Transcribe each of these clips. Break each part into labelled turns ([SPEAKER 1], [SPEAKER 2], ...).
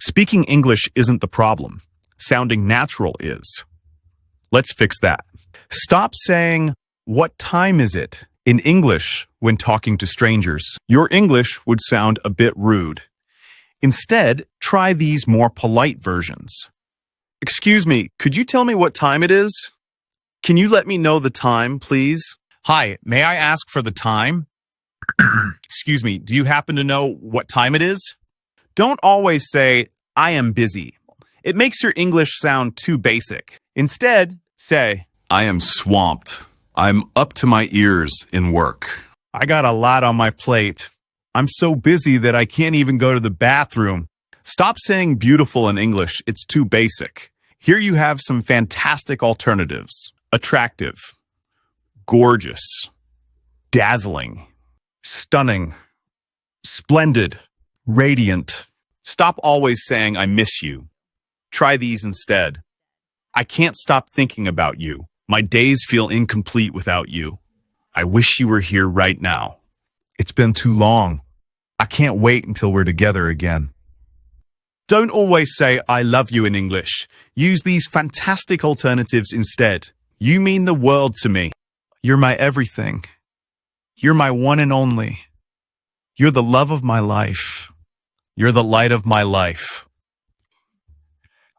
[SPEAKER 1] Speaking English isn't the problem. Sounding natural is. Let's fix that. Stop saying, "What time is it?" in English when talking to strangers. Your English would sound a bit rude. Instead, try these more polite versions. "Excuse me, could you tell me what time it is? Can you let me know the time, please? Hi, may I ask for the time? Excuse me, do you happen to know what time it is?" Don't always say, "I am busy." It makes your English sound too basic. Instead, say, "I am swamped. I'm up to my ears in work. I got a lot on my plate. I'm so busy that I can't even go to the bathroom." Stop saying beautiful in English. It's too basic. Here you have some fantastic alternatives. Attractive, gorgeous, dazzling, stunning, splendid, radiant. Stop always saying, "I miss you." Try these instead. "I can't stop thinking about you. My days feel incomplete without you. I wish you were here right now. It's been too long. I can't wait until we're together again." Don't always say, "I love you" in English. Use these fantastic alternatives instead. You mean the world to me. You're my everything. You're my one and only. You're the love of my life. You're the light of my life.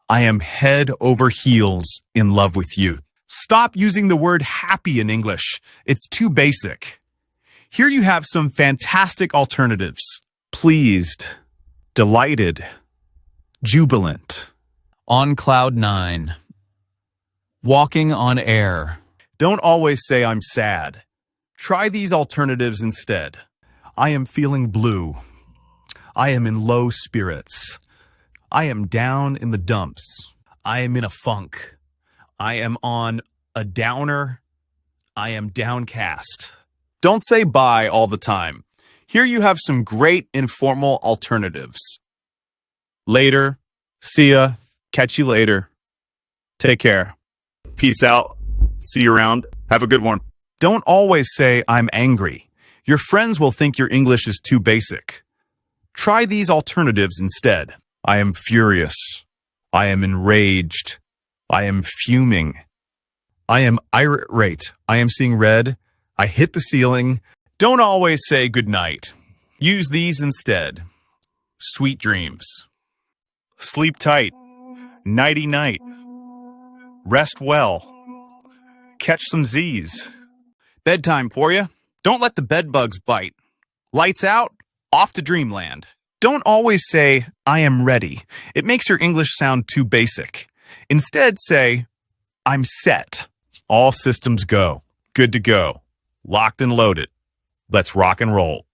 [SPEAKER 1] I am head over heels in love with you. Stop using the word happy in English. It's too basic. Here you have some fantastic alternatives. Pleased, delighted, jubilant.
[SPEAKER 2] On cloud nine. Walking on air.
[SPEAKER 1] Don't always say, "I'm sad." Try these alternatives instead. I am feeling blue. I am in low spirits. I am down in the dumps. I am in a funk. I am on a downer. I am downcast. Don't say bye all the time. Here you have some great informal alternatives. Later. See ya. Catch you later. Take care. Peace out. See you around. Have a good one. Don't always say, "I'm angry." Your friends will think your English is too basic. Try these alternatives instead. I am furious. I am enraged. I am fuming. I am irate. I am seeing red. I hit the ceiling. Don't always say good night. Use these instead. Sweet dreams. Sleep tight. Nighty night. Rest well. Catch some Z's. Bedtime for you. Don't let the bed bugs bite. Lights out. Off to dreamland. Don't always say, "I am ready." It makes your English sound too basic. Instead, say, "I'm set. All systems go. Good to go. Locked and loaded. Let's rock and roll."